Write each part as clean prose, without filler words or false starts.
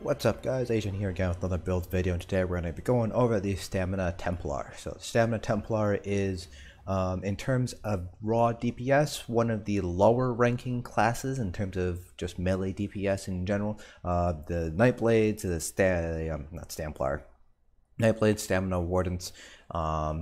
What's up guys, Asian here again with another build video, and today we're going to be going over the Stamina Templar. So Stamina Templar is, in terms of raw DPS, one of the lower ranking classes in terms of just melee DPS in general. The Nightblades, not Stamplar, Nightblade, Stamina Wardens,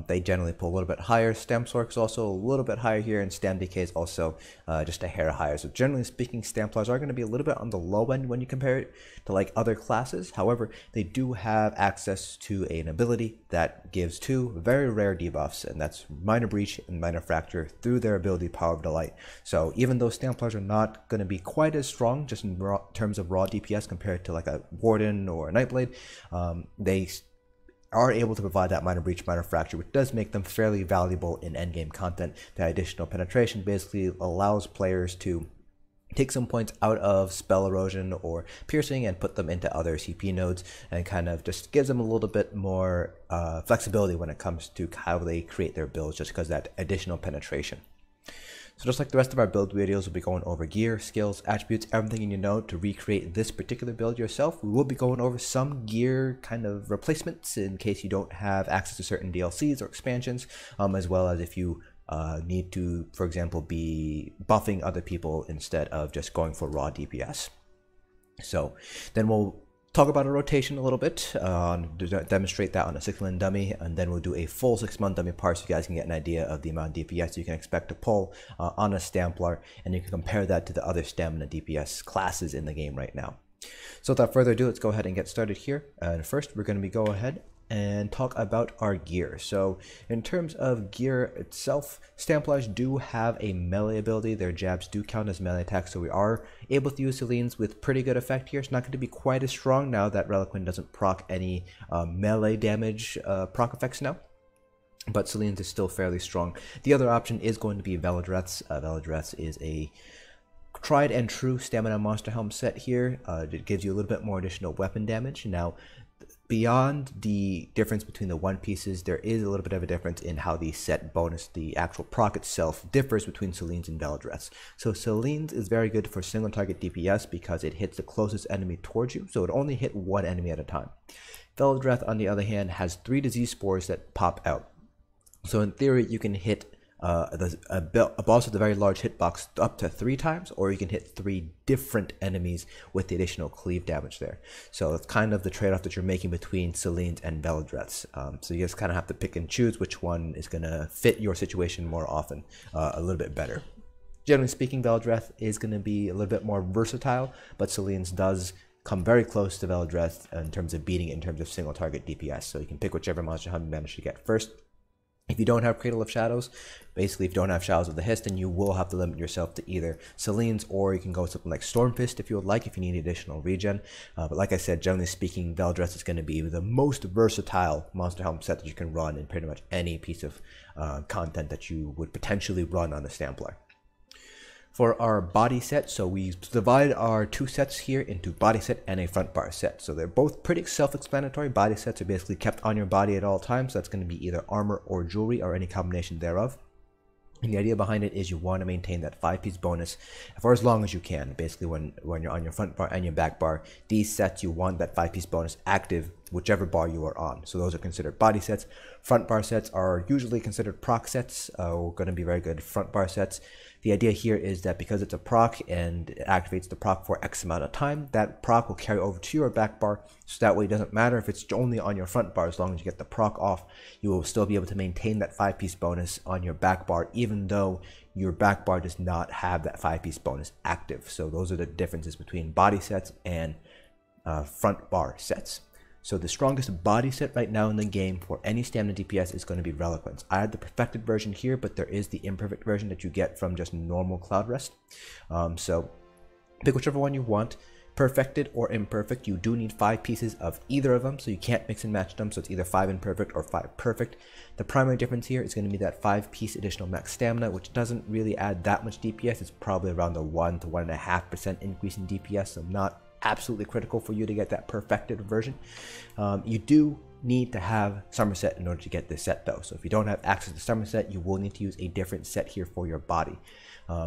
they generally pull a little bit higher. Stampsork is also a little bit higher here, and Stam DK is also just a hair higher. So generally speaking, Stamplars are going to be a little bit on the low end when you compare it to like other classes. However, they do have access to an ability that gives two very rare debuffs, and that's Minor Breach and Minor Fracture through their ability Power of Delight. So even though Stamplars are not going to be quite as strong just in terms of raw DPS compared to like a Warden or a Nightblade, they are able to provide that Minor Breach, Minor Fracture, which does make them fairly valuable in endgame content. That additional penetration basically allows players to take some points out of spell erosion or piercing and put them into other CP nodes, and kind of just gives them a little bit more flexibility when it comes to how they create their builds, just because of that additional penetration. So just like the rest of our build videos, we'll be going over gear, skills, attributes, everything you need to know to recreate this particular build yourself. We will be going over some gear kind of replacements in case you don't have access to certain DLCs or expansions, as well as if you need to, for example, be buffing other people instead of just going for raw DPS. So then we'll talk about a rotation a little bit, demonstrate that on a 6-month dummy, and then we'll do a full 6-month dummy part so you guys can get an idea of the amount of DPS you can expect to pull on a Stamplar, and you can compare that to the other stamina DPS classes in the game right now. So without further ado, let's go ahead and get started here. And first, we're going to go ahead and talk about our gear. So in terms of gear itself, Stamplars do have a melee ability. Their jabs do count as melee attacks, so we are able to use Selene's with pretty good effect here. It's not going to be quite as strong now that Relequen doesn't proc any melee damage proc effects now, but Selene's is still fairly strong. The other option is going to be Velidreth's. Velidreth's is a tried and true stamina monster helm set here. It gives you a little bit more additional weapon damage. Now, beyond the difference between the one pieces, there is a little bit of a difference in how the set bonus, the actual proc itself, differs between Selene's and Velidreth's. So Selene's is very good for single target DPS because it hits the closest enemy towards you, so it only hit one enemy at a time. Velidreth, on the other hand, has 3 disease spores that pop out. So in theory, you can hit a boss with a very large hitbox up to 3 times, or you can hit 3 different enemies with the additional cleave damage there. So it's kind of the trade-off that you're making between Selene's and Velidreth's. So you just kind of have to pick and choose which one is going to fit your situation more often, a little bit better. Generally speaking, Velidreth is going to be a little bit more versatile, but Selene's does come very close to Velidreth in terms of beating it in terms of single target DPS. So you can pick whichever monster you manage to get first. If you don't have Cradle of Shadows, basically if you don't have Shadows of the Hist, then you will have to limit yourself to either Selene's, or you can go with something like Stormfist if you would like, if you need additional regen. But like I said, generally speaking, Velidreth is going to be the most versatile monster helm set that you can run in pretty much any piece of content that you would potentially run on a Stamplar. For our body set, so we divide our 2 sets here into body set and a front bar set. So they're both pretty self-explanatory. Body sets are basically kept on your body at all times. So that's going to be either armor or jewelry or any combination thereof. And the idea behind it is you want to maintain that 5-piece bonus for as long as you can. Basically, when you're on your front bar and your back bar, these sets, you want that 5-piece bonus active whichever bar you are on. So those are considered body sets. Front bar sets are usually considered proc sets, going to be very good front bar sets. The idea here is that because it's a proc and it activates the proc for X amount of time, that proc will carry over to your back bar, so that way it doesn't matter if it's only on your front bar. As long as you get the proc off, you will still be able to maintain that 5-piece bonus on your back bar, even though your back bar does not have that 5-piece bonus active. So those are the differences between body sets and front bar sets. So the strongest body set right now in the game for any stamina DPS is going to be Relequen's. I have the perfected version here, but there is the imperfect version that you get from just normal Cloud Rest. So pick whichever one you want. Perfected or imperfect, you do need 5 pieces of either of them, so you can't mix and match them. So it's either 5 imperfect or 5 perfect. The primary difference here is going to be that 5-piece additional max stamina, which doesn't really add that much DPS. It's probably around the 1 to 1.5% increase in DPS, so not absolutely critical for you to get that perfected version. You do need to have Somerset in order to get this set though. So if you don't have access to Somerset, you will need to use a different set here for your body.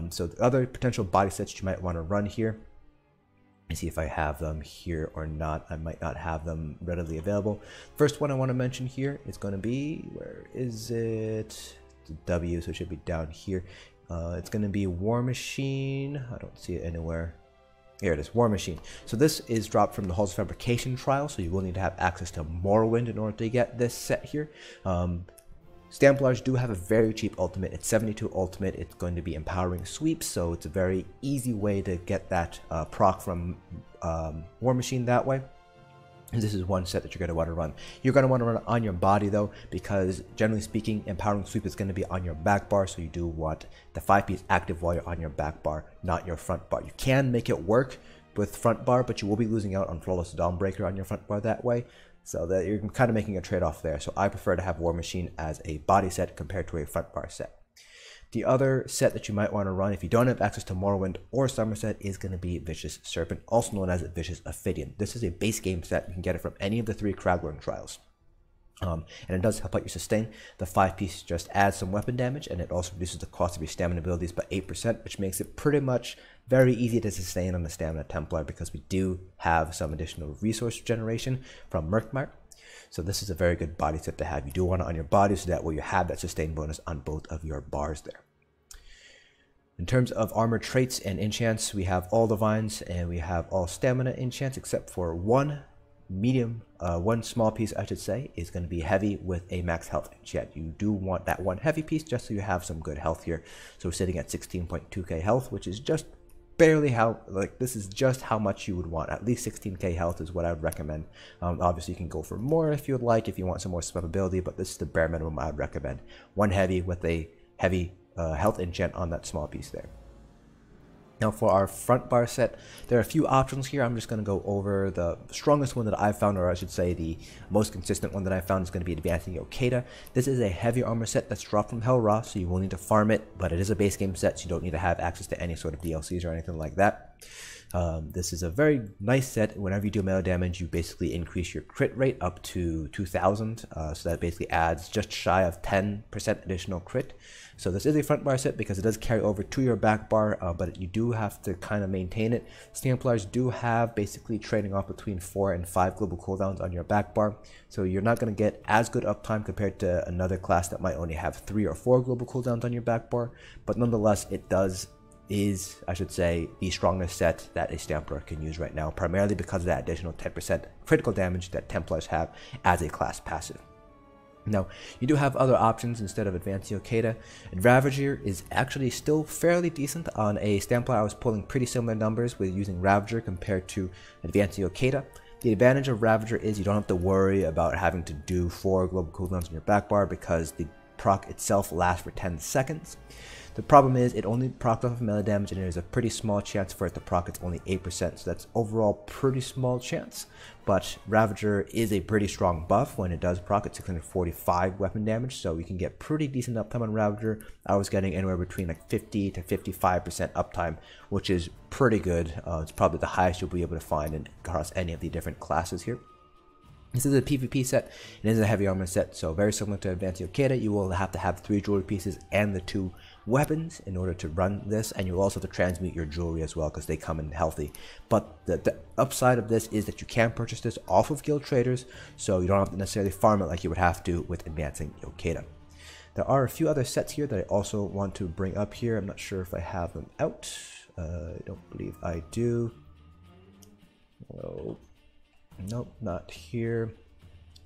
So the other potential body sets you might want to run here me see if I have them here or not. I might not have them readily available. First one I want to mention here is going to be, where is it? It's a W, so it should be down here. It's going to be War Machine. I don't see it anywhere. Here it is, War Machine. So this is dropped from the Halls of Fabrication trial, so you will need to have access to Morrowind in order to get this set here. Templars do have a very cheap ultimate. It's 72 ultimate. It's going to be empowering sweeps, so it's a very easy way to get that proc from War Machine that way. And this is one set that you're going to want to run. You're going to want to run it on your body though, because generally speaking, empowering sweep is going to be on your back bar, so you do want the 5-piece active while you're on your back bar, not your front bar. You can make it work with front bar, but you will be losing out on Flawless Dawnbreaker on your front bar that way. So that you're kind of making a trade-off there. So I prefer to have War Machine as a body set compared to a front bar set. The other set that you might want to run if you don't have access to Morrowind or Somerset is going to be Vicious Serpent, also known as Vicious Ophidian. This is a base game set. You can get it from any of the 3 Kraglorn trials. And it does help out your sustain. The 5-piece just adds some weapon damage, and it also reduces the cost of your stamina abilities by 8%, which makes it pretty much very easy to sustain on the Stamina Templar, because we do have some additional resource generation from Murkmire. So this is a very good body set to have. You do want it on your body, so that way you have that sustain bonus on both of your bars there. In terms of armor traits and enchants, we have all divines and we have all stamina enchants, except for one small piece, I should say, is going to be heavy with a max health enchant. You do want that one heavy piece just so you have some good health here. So we're sitting at 16.2k health, which is just barely this is just how much you would want. At least 16k health is what I would recommend. Obviously you can go for more if you would like, if you want some more survivability, but this is the bare minimum I would recommend. One heavy with a heavy health enchant on that small piece there. Now for our front bar set, there are a few options here. I'm just going to go over the strongest one that I've found, or I should say the most consistent one that I found is going to be Advancing Yokeda. This is a heavy armor set that's dropped from Hell Ra, so you will need to farm it, but it is a base game set, so you don't need to have access to any sort of DLCs or anything like that. This is a very nice set. Whenever you do melee damage, you basically increase your crit rate up to 2000, so that basically adds just shy of 10% additional crit. So this is a front bar set because it does carry over to your back bar, but you do have to kind of maintain it. Templars do have basically trading off between 4 and 5 global cooldowns on your back bar, so you're not going to get as good uptime compared to another class that might only have 3 or 4 global cooldowns on your back bar, but nonetheless is, I should say, the strongest set that a Templar can use right now, primarily because of that additional 10% critical damage that Templars have as a class passive. Now, you do have other options instead of Advancing Yokeda. Ravager is actually still fairly decent. On a Templar, I was pulling pretty similar numbers with using Ravager compared to Advancing Yokeda. The advantage of Ravager is you don't have to worry about having to do 4 global cooldowns on your back bar because the proc itself lasts for 10 seconds. The problem is it only procs off of melee damage, and there's a pretty small chance for it to proc. It's only 8%, so that's overall pretty small chance. But Ravager is a pretty strong buff. When it does proc, it's 645 weapon damage, so you can get pretty decent uptime on Ravager. I was getting anywhere between like 50 to 55% uptime, which is pretty good. It's probably the highest you'll be able to find across any of the different classes here. This is a PvP set. It is a heavy armor set, so very similar to Advancing Yokeda. You will have to have 3 jewelry pieces and the 2 weapons in order to run this, and you'll also have to transmute your jewelry as well because they come in healthy. But the upside of this is that you can purchase this off of guild traders, so you don't have to necessarily farm it like you would have to with Advancing Yokeda. There are a few other sets here that I also want to bring up here. I'm not sure if I have them out. I don't believe I do. Oh. Nope, not here.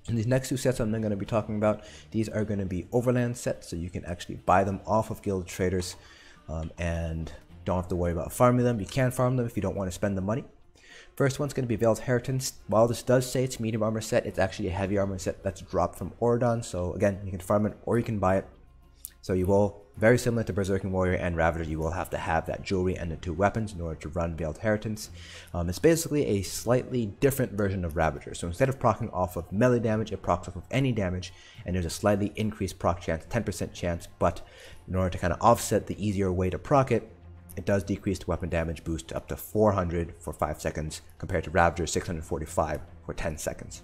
And these next 2 sets I'm going to be talking about, these are going to be overland sets, so you can actually buy them off of guild traders and don't have to worry about farming them. You can farm them if you don't want to spend the money. First one's going to be Veil's Heritance. While this does say it's medium armor set, it's actually a heavy armor set that's dropped from Oradon, so again, you can farm it or you can buy it. So you will, very similar to Berserking Warrior and Ravager, you will have to have that jewelry and the 2 weapons in order to run Veiled Heritance. It's basically a slightly different version of Ravager. So instead of proccing off of melee damage, it procs off of any damage, and there's a slightly increased proc chance, 10% chance, but in order to kind of offset the easier way to proc it, it does decrease the weapon damage boost to up to 400 for 5 seconds, compared to Ravager's 645 for 10 seconds.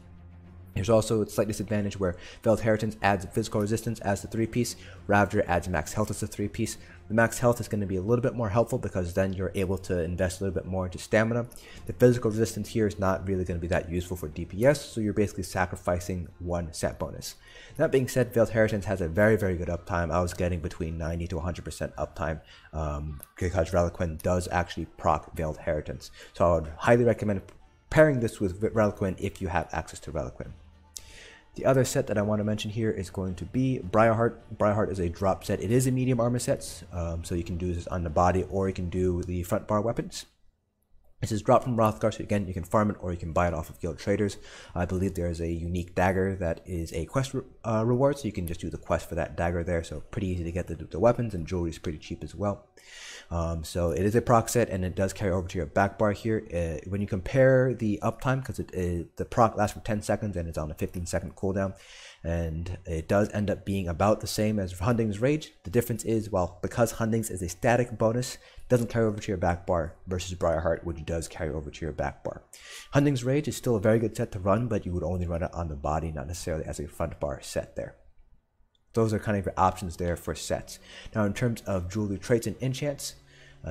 There's also a slight disadvantage where Veiled Heritance adds physical resistance as the 3-piece, Ravager adds max health as the 3-piece. The max health is going to be a little bit more helpful because then you're able to invest a little bit more into stamina. The physical resistance here is not really going to be that useful for DPS, so you're basically sacrificing one set bonus. That being said, Veiled Heritance has a very, very good uptime. I was getting between 90 to 100% uptime because Relequen does actually proc Veiled Heritance. So I would highly recommend pairing this with Relequen if you have access to Relequen. The other set that I want to mention here is going to be Briarheart. Briarheart is a drop set. It is a medium armor set, so you can do this on the body or you can do the front bar weapons. This is dropped from Hrothgar, so again, you can farm it or you can buy it off of guild traders. I believe there is a unique dagger that is a quest reward, so you can just do the quest for that dagger there. So pretty easy to get the weapons, and jewelry is pretty cheap as well. So it is a proc set, and it does carry over to your back bar here. When you compare the uptime, because the proc lasts for 10 seconds and it's on a 15-second cooldown, and it does end up being about the same as Hunding's Rage. The difference is, well, because Hunding's is a static bonus, it doesn't carry over to your back bar versus Briarheart, which does carry over to your back bar. Hunding's Rage is still a very good set to run, but you would only run it on the body, not necessarily as a front bar set there. Those are kind of your options there for sets. Now, in terms of jewelry traits and enchants,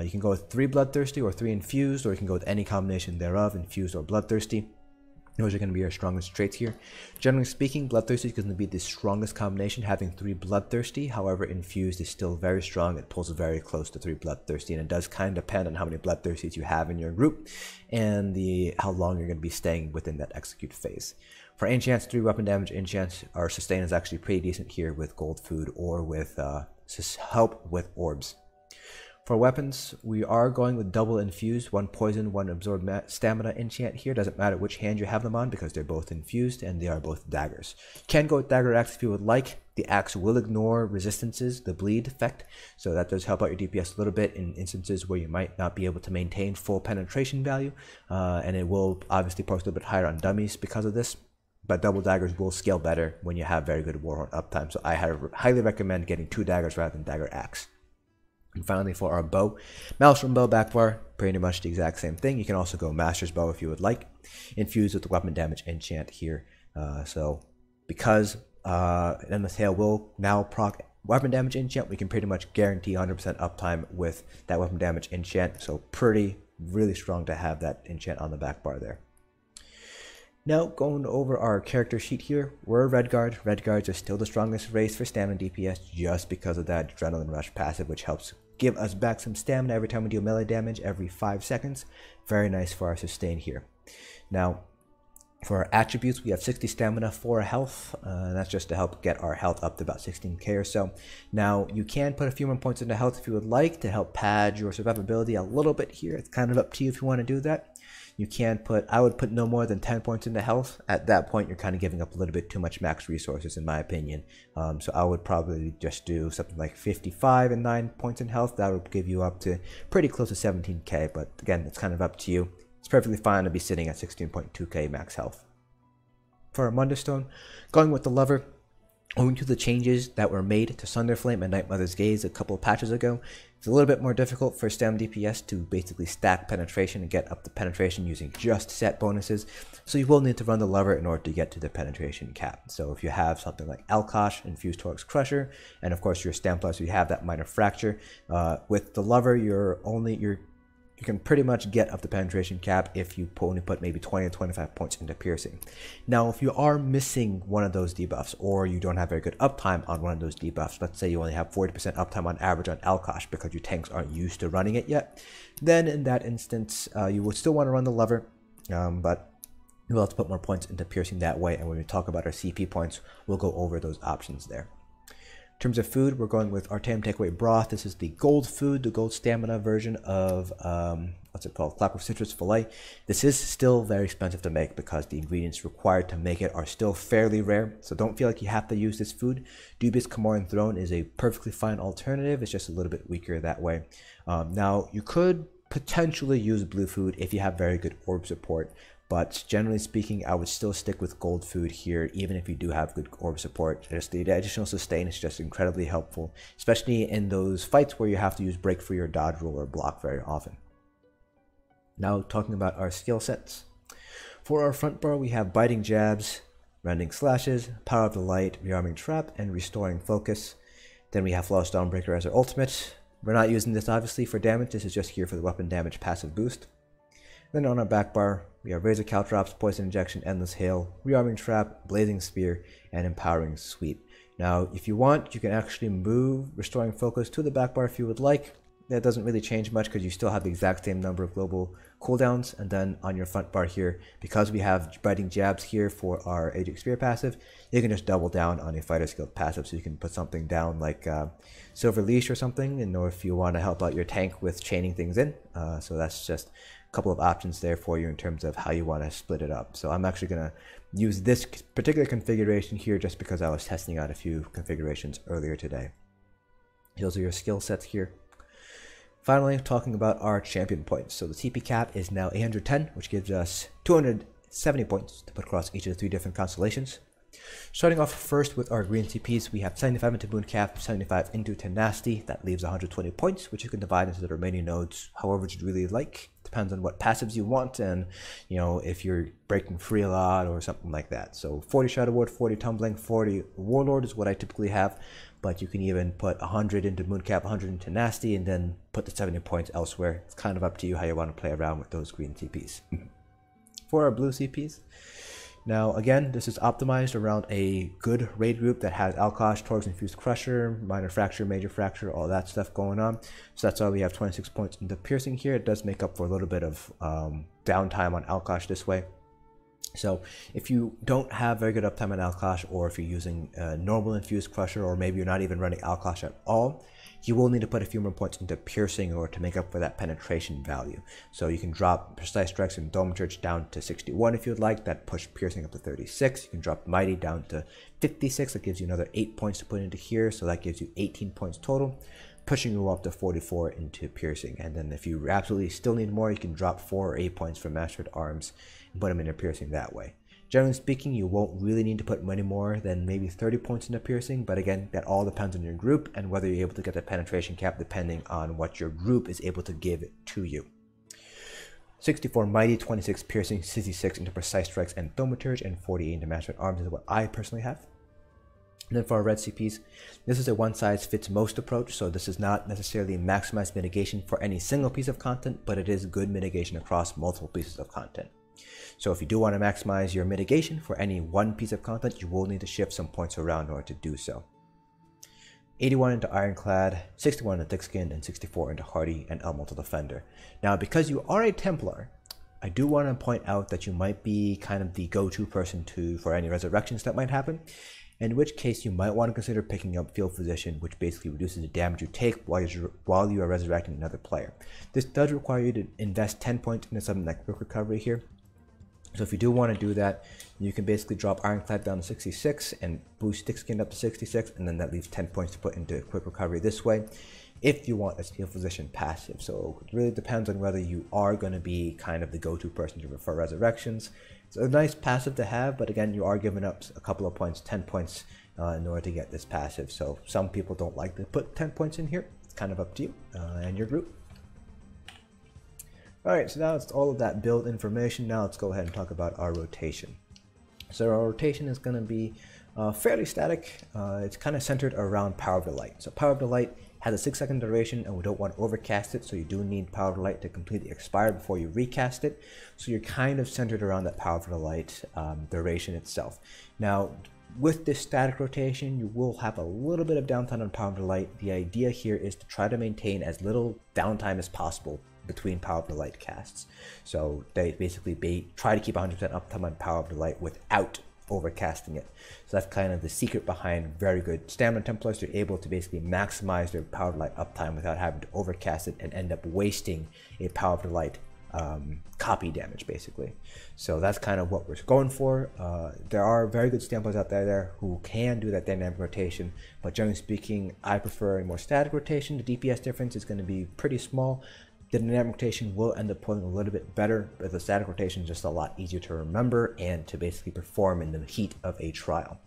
you can go with 3 Bloodthirsty or 3 Infused, or you can go with any combination thereof, Infused or Bloodthirsty. Those are going to be your strongest traits here. Generally speaking, Bloodthirsty is going to be the strongest combination, having 3 Bloodthirsty. However, Infused is still very strong. It pulls very close to 3 Bloodthirsty, and it does kind of depend on how many Bloodthirsties you have in your group and how long you're going to be staying within that execute phase. For enchants, 3 weapon damage enchants, our sustain is actually pretty decent here with gold food or with help with orbs. For weapons, we are going with double infused, 1 poison, 1 absorb stamina enchant here. Doesn't matter which hand you have them on because they're both infused and they are both daggers. You can go with dagger axe if you would like. The axe will ignore resistances, the bleed effect, so that does help out your DPS a little bit in instances where you might not be able to maintain full penetration value, and it will obviously post a little bit higher on dummies because of this. But double daggers will scale better when you have very good Warhorn uptime, so I highly recommend getting 2 daggers rather than dagger axe. And finally, for our bow, Maelstrom Bow back bar, pretty much the exact same thing. You can also go Master's Bow if you would like, infused with the weapon damage enchant here. So because Endless Hail will now proc weapon damage enchant, we can pretty much guarantee 100% uptime with that weapon damage enchant. So really strong to have that enchant on the back bar there. Now, going over our character sheet here, we're a Redguard. Redguards are still the strongest race for stamina DPS just because of that Adrenaline Rush passive, which helps give us back some stamina every time we do melee damage every 5 seconds. Very nice for our sustain here. Now, for our attributes, we have 60 stamina, 4 health. That's just to help get our health up to about 16k or so. Now, you can put a few more points into health if you would like to help pad your survivability a little bit here. It's kind of up to you if you want to do that. You can I would put no more than 10 points into health. At that point, you're kind of giving up a little bit too much max resources, in my opinion. So I would probably just do something like 55 and 9 points in health. That would give you up to pretty close to 17k, but again, it's kind of up to you. It's perfectly fine to be sitting at 16.2k max health. For our Munderstone, going with the Lover, owing to the changes that were made to Sunderflame and Night Mother's Gaze a couple of patches ago, it's a little bit more difficult for stam DPS to basically stack penetration and get up the penetration using just set bonuses, so you will need to run the Lover in order to get to the penetration cap. So if you have something like Alkosh, Infused Torx Crusher, and of course your Templar, so you have that minor fracture, with the Lover you can pretty much get up the penetration cap if you only put maybe 20 to 25 points into piercing. Now, if you are missing one of those debuffs, or you don't have very good uptime on one of those debuffs, let's say you only have 40% uptime on average on Alkosh because your tanks aren't used to running it yet, then in that instance, you would still want to run the Lover, but you'll have to put more points into piercing that way, and when we talk about our CP points, we'll go over those options there. In terms of food, we're going with Artaeum Takeaway Broth. This is the gold food, the gold stamina version of, what's it called? Clockwork Citrus Fillet. This is still very expensive to make because the ingredients required to make it are still fairly rare, so don't feel like you have to use this food. Dubious Camoran Throne is a perfectly fine alternative. It's just a little bit weaker that way. Now, you could potentially use blue food if you have very good orb support, but generally speaking, I would still stick with gold food here, even if you do have good orb support. Just the additional sustain is just incredibly helpful, especially in those fights where you have to use break free or dodge roll or block very often. Now talking about our skill sets. For our front bar, we have Biting Jabs, Rending Slashes, Power of the Light, Rearming Trap, and Restoring Focus. Then we have Flawless Dawnbreaker as our ultimate. We're not using this obviously for damage, this is just here for the weapon damage passive boost. Then on our back bar, we have Razor Caltrops, Poison Injection, Endless Hail, Rearming Trap, Blazing Spear, and Empowering Sweep. Now, if you want, you can actually move Restoring Focus to the back bar if you would like. That doesn't really change much because you still have the exact same number of global cooldowns. And then on your front bar here, because we have Biting Jabs here for our Aging Spear passive, you can just double down on a Fighter Skill passive. So you can put something down like Silver Leash or something, and or if you want to help out your tank with chaining things in. So that's just a couple of options there for you in terms of how you want to split it up. So I'm actually going to use this particular configuration here just because I was testing out a few configurations earlier today. Those are your skill sets here. Finally, talking about our champion points. So the TP cap is now 810, which gives us 270 points to put across each of the 3 different constellations. Starting off first with our green TPs, we have 75 into Mooncap, 75 into Tenacity. That leaves 120 points, which you can divide into the remaining nodes however you'd really like. Depends on what passives you want and, you know, if you're breaking free a lot or something like that. So 40 Shadow Ward, 40 Tumbling, 40 Warlord is what I typically have. But you can even put 100 into Mooncap, 100 into Nasty, and then put the 70 points elsewhere. It's kind of up to you how you want to play around with those green TPs. For our blue CPs, now again, this is optimized around a good raid group that has Alkosh, Torg's Infused Crusher, Minor Fracture, Major Fracture, all that stuff going on. So that's why we have 26 points into Piercing here. It does make up for a little bit of downtime on Alkosh this way. So if you don't have very good uptime on Alkosh, or if you're using normal Infused Crusher, or maybe you're not even running Alkosh at all, you will need to put a few more points into Piercing in order to make up for that penetration value. So you can drop Precise Strikes and Dome Church down to 61 if you'd like. That push Piercing up to 36. You can drop Mighty down to 56. That gives you another 8 points to put into here. So that gives you 18 points total, pushing you up to 44 into Piercing. And then if you absolutely still need more, you can drop 4 or 8 points from Mastered Arms and put them into Piercing that way. Generally speaking, you won't really need to put many more than maybe 30 points into Piercing, but again, that all depends on your group and whether you're able to get the penetration cap depending on what your group is able to give to you. 64 Mighty, 26 Piercing, 66 into Precise Strikes and Thaumaturge, and 48 into Mastered Arms is what I personally have. And then for our red CPs, this is a one-size-fits-most approach, so this is not necessarily maximized mitigation for any single piece of content, but it is good mitigation across multiple pieces of content. So if you do want to maximize your mitigation for any one piece of content, you will need to shift some points around in order to do so. 81 into Ironclad, 61 into Thickskin, and 64 into Hardy and Elemental Defender. Now, because you are a Templar, I do want to point out that you might be kind of the go-to person for any resurrections that might happen, in which case you might want to consider picking up Field Physician, which basically reduces the damage you take while you are resurrecting another player. This does require you to invest 10 points into something like Quick Recovery here. So if you do want to do that, you can basically drop Ironclad down to 66 and boost Thickskin up to 66, and then that leaves 10 points to put into Quick Recovery this way, if you want a Field Physician passive. So it really depends on whether you are going to be kind of the go-to person for resurrections. It's a nice passive to have, but again, you are giving up a couple of points, 10 points in order to get this passive. So some people don't like to put 10 points in here. It's kind of up to you and your group. Alright, so now it's all of that build information. Now let's go ahead and talk about our rotation. So our rotation is going to be fairly static. It's kind of centered around Power of the Light. So Power of the Light has a 6-second duration, and we don't want to overcast it, so you do need Power of the Light to completely expire before you recast it. So you're kind of centered around that Power of the Light duration itself. Now, with this static rotation, you will have a little bit of downtime on Power of the Light. The idea here is to try to maintain as little downtime as possible between Power of the Light casts. So they basically try to keep 100% uptime on Power of the Light without overcasting it. So that's kind of the secret behind very good Stamina Templars. They're able to basically maximize their Power of the Light uptime without having to overcast it and end up wasting a Power of the Light copy damage, basically. So that's kind of what we're going for. There are very good Templars out there who can do that dynamic rotation, but generally speaking, I prefer a more static rotation. The DPS difference is going to be pretty small. The dynamic rotation will end up pulling a little bit better, but the static rotation is just a lot easier to remember and to basically perform in the heat of a trial.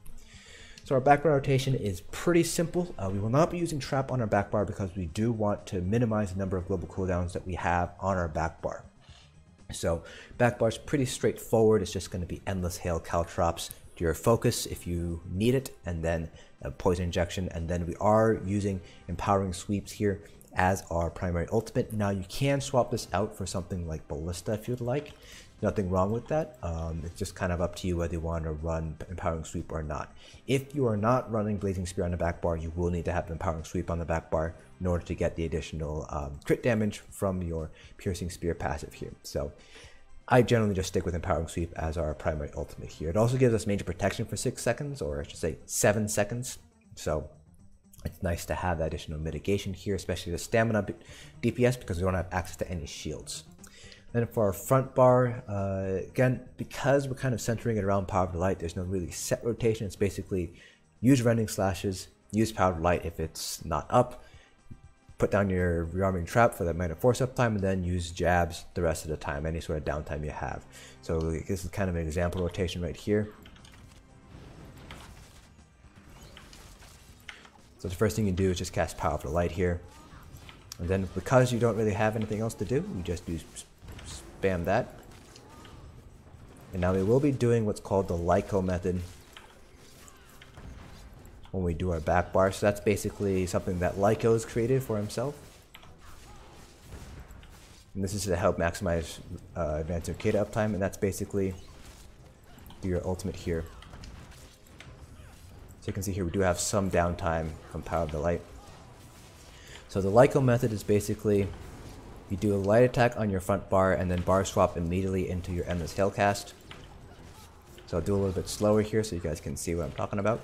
So our back bar rotation is pretty simple. We will not be using Trap on our back bar because we do want to minimize the number of global cooldowns that we have on our back bar. So back bar is pretty straightforward. It's just going to be Endless Hail, Caltrops, your focus if you need it, and then a poison injection, and then we are using empowering sweeps here as our primary ultimate. Now you can swap this out for something like Ballista if you'd like. Nothing wrong with that. It's just kind of up to you whether you want to run empowering sweep or not. If you are not running blazing spear on the back bar, you will need to have empowering sweep on the back bar in order to get the additional crit damage from your piercing spear passive here. So I generally just stick with empowering sweep as our primary ultimate here. It also gives us major protection for 6 seconds, or I should say 7 seconds. So it's nice to have that additional mitigation here, especially the stamina DPS, because we don't have access to any shields. Then for our front bar, again, because we're kind of centering it around Power of the Light, there's no really set rotation. It's basically use Rending Slashes, use Power of the Light if it's not up, put down your Rearming Trap for that minor force uptime, and then use jabs the rest of the time, any sort of downtime you have. So this is kind of an example rotation right here. So the first thing you do is just cast Power of the Light here. And then because you don't really have anything else to do, you just do spam that. And now we will be doing what's called the Lyco method when we do our back bar. So that's basically something that Lyco has created for himself. And this is to help maximize advanced Yokeda uptime, and that's basically your ultimate here. So you can see here we do have some downtime from Power of the Light. So the Lyco method is basically you do a light attack on your front bar and then bar swap immediately into your Endless Hail cast. So I'll do a little bit slower here so you guys can see what I'm talking about.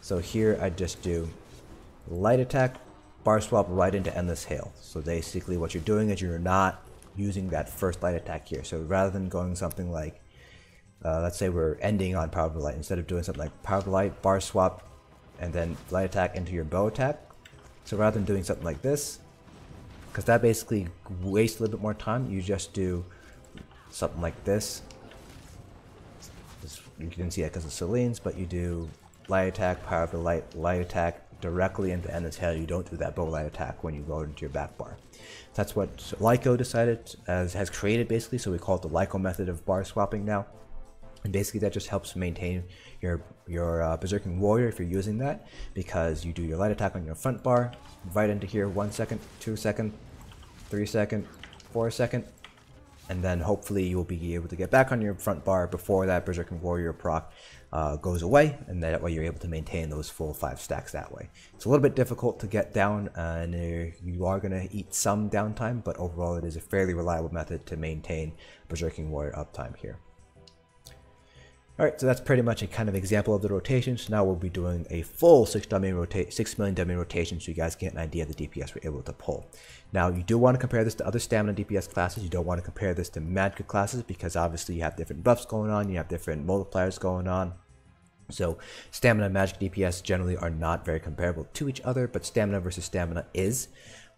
So here I just do light attack, bar swap right into Endless Hail. So basically what you're doing is you're not using that first light attack here. So rather than going something like, let's say we're ending on Power of the Light, instead of doing something like Power of the Light, bar swap, and then light attack into your bow attack. So rather than doing something like this, because that basically wastes a little bit more time, you just do something like this. You didn't see that because of Selene's, but you do light attack, Power of the light attack directly into Endless Hail. You don't do that bow light attack when you go into your back bar. That's what Lyco decided, has created basically, so we call it the Lyco method of bar swapping now. And basically that just helps maintain your Berserking Warrior if you're using that, because you do your light attack on your front bar, right into here, 1 second, 2 second, 3 second, 4 second, and then hopefully you will be able to get back on your front bar before that Berserking Warrior proc goes away, and that way you're able to maintain those full 5 stacks that way. It's a little bit difficult to get down, and you are going to eat some downtime, but overall it is a fairly reliable method to maintain Berserking Warrior uptime here. Alright, so that's pretty much a kind of example of the rotation. So now we'll be doing a full 6 million dummy rotation so you guys get an idea of the DPS we're able to pull. Now you do want to compare this to other stamina DPS classes. You don't want to compare this to magic classes because obviously you have different buffs going on, you have different multipliers going on. So stamina and magic DPS generally are not very comparable to each other, but stamina versus stamina is.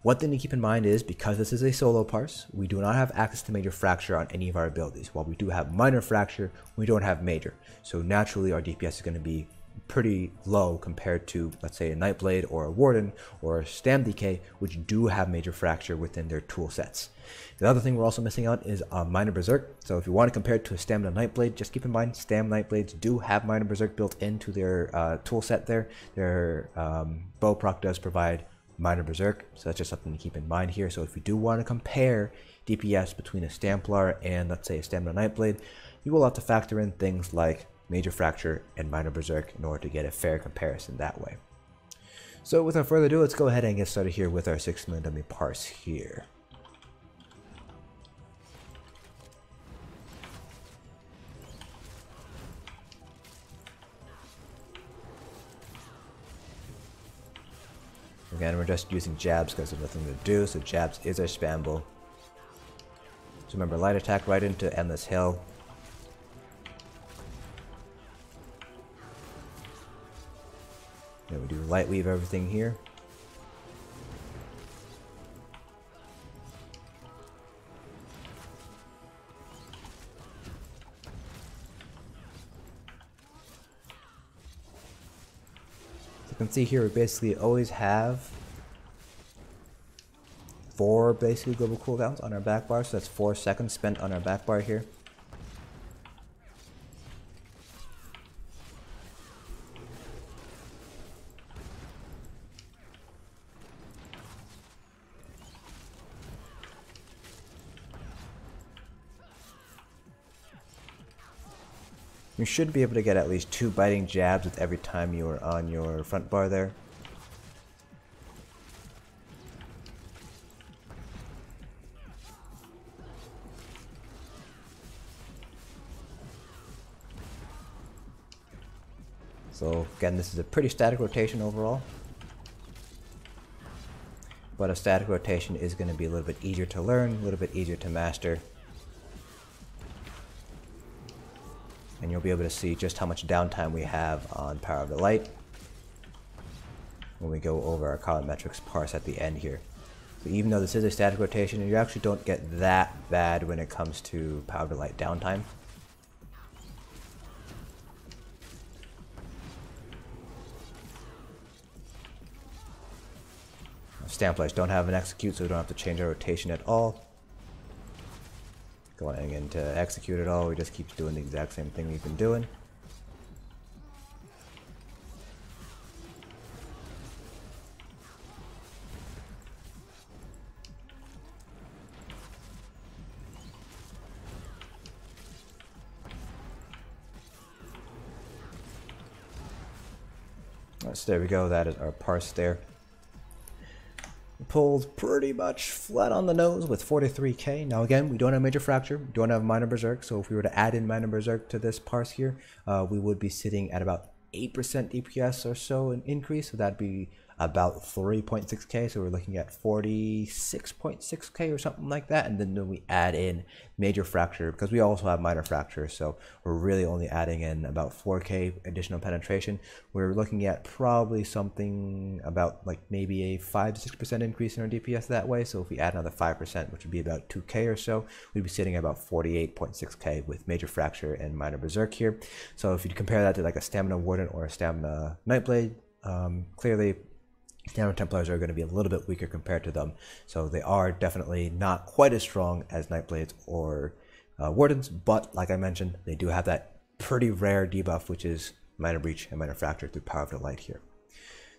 One thing to keep in mind is, because this is a solo parse, we do not have access to major fracture on any of our abilities. While we do have minor fracture, we don't have major. So naturally our DPS is going to be pretty low compared to, let's say, a Nightblade or a Warden or a Stam DK, which do have major fracture within their tool sets. The other thing we're also missing out is minor berserk. So if you want to compare it to a Stamina Nightblade, just keep in mind Stam Nightblades do have minor berserk built into their tool set there. Their bow proc does provide minor berserk, so that's just something to keep in mind here. So if you do want to compare DPS between a Templar and, let's say, a Stamina Nightblade, you will have to factor in things like major fracture and minor berserk in order to get a fair comparison that way. So without further ado, let's go ahead and get started here with our 6 million dummy parse here. Again, we're just using jabs because there's nothing to do, so jabs is our spam bow. So remember, light attack right into Endless Hail. Then we do light weave everything here. You can see here we basically always have 4 basically global cooldowns on our back bar, so that's 4 seconds spent on our back bar here. You should be able to get at least 2 biting jabs with every time you are on your front bar there. So again, this is a pretty static rotation overall. But a static rotation is going to be a little bit easier to learn, a little bit easier to master. And you'll be able to see just how much downtime we have on Power of the Light when we go over our column metrics parse at the end here. So even though this is a static rotation, you actually don't get that bad when it comes to Power of the Light downtime. Templars don't have an execute, so we don't have to change our rotation at all. Going into execute at all, we just keep doing the exact same thing we've been doing. So there we go, that is our parse there. Pulled pretty much flat on the nose with 43k. Now again, we don't have Major Fracture, we don't have Minor Berserk, so if we were to add in Minor Berserk to this parse here, we would be sitting at about 8% DPS or so an increase, so that'd be about 3.6k, so we're looking at 46.6k or something like that. And then we add in Major Fracture, because we also have Minor Fracture, so we're really only adding in about 4k additional penetration. We're looking at probably something about like maybe a 5 to 6% increase in our DPS that way. So if we add another 5%, which would be about 2k or so, we'd be sitting at about 48.6k with Major Fracture and Minor Berserk here. So if you compare that to like a Stamina Warden or a Stamina Nightblade, clearly Stamina Templars are going to be a little bit weaker compared to them, so they are definitely not quite as strong as Nightblades or Wardens, but like I mentioned, they do have that pretty rare debuff, which is Minor Breach and Minor Fracture through Power of the Light here.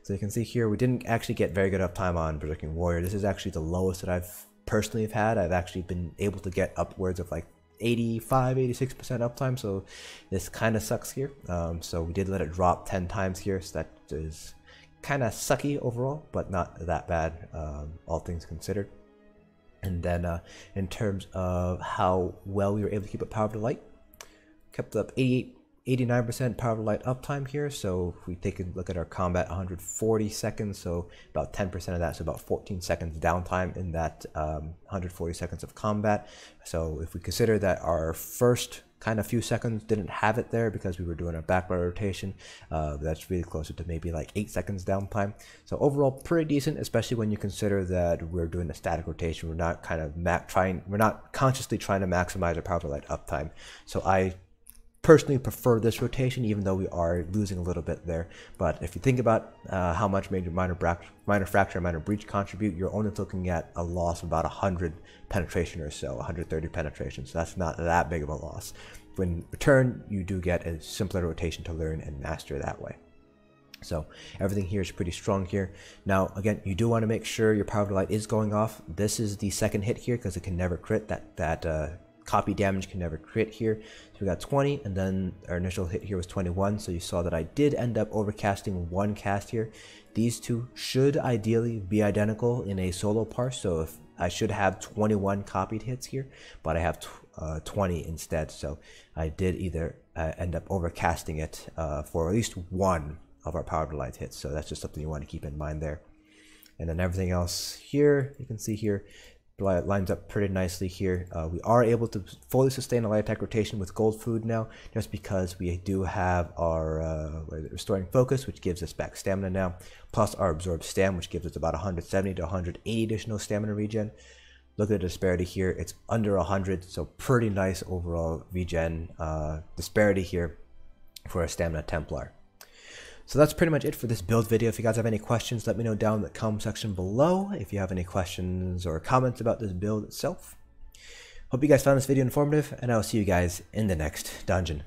So you can see here, we didn't actually get very good uptime on Berserking Warrior. This is actually the lowest that I've personally had. I've actually been able to get upwards of like 85-86% uptime, so this kind of sucks here. So we did let it drop 10 times here, so that is kind of sucky overall, but not that bad, all things considered. And then in terms of how well we were able to keep up Power of the Light, kept up 89% Power of the Light uptime here. So if we take a look at our combat, 140 seconds, so about 10% of that, so about 14 seconds downtime in that 140 seconds of combat. So if we consider that our first kind of few seconds didn't have it there because we were doing a backward rotation, that's really closer to maybe like 8 seconds downtime. So overall pretty decent, especially when you consider that we're doing a static rotation. We're not kind of we're not consciously trying to maximize our Power of the Light uptime. So I personally prefer this rotation, even though we are losing a little bit there. But if you think about how much Minor Fracture and Minor Breach contribute, you're only looking at a loss of about 100 penetration or so, 130 penetration, so that's not that big of a loss. In return, you do get a simpler rotation to learn and master that way. So everything here is pretty strong here. Now again, you do want to make sure your Power of the Light is going off. This is the second hit here because it can never crit. That copy damage can never crit here. So we got 20, and then our initial hit here was 21. So you saw that I did end up overcasting one cast here. These two should ideally be identical in a solo parse. So if I should have 21 copied hits here, but I have 20 instead. So I did either end up overcasting it for at least one of our Power of the Light hits. So that's just something you want to keep in mind there. And then everything else here, you can see here, lines up pretty nicely here. We are able to fully sustain a light attack rotation with gold food now, just because we do have our restoring focus, which gives us back stamina now, plus our absorbed stam, which gives us about 170 to 180 additional stamina regen. Look at the disparity here, it's under 100, so pretty nice overall regen disparity here for a Stamina Templar. So that's pretty much it for this build video. If you guys have any questions, let me know down in the comment section below if you have any questions or comments about this build itself. Hope you guys found this video informative, and I will see you guys in the next dungeon.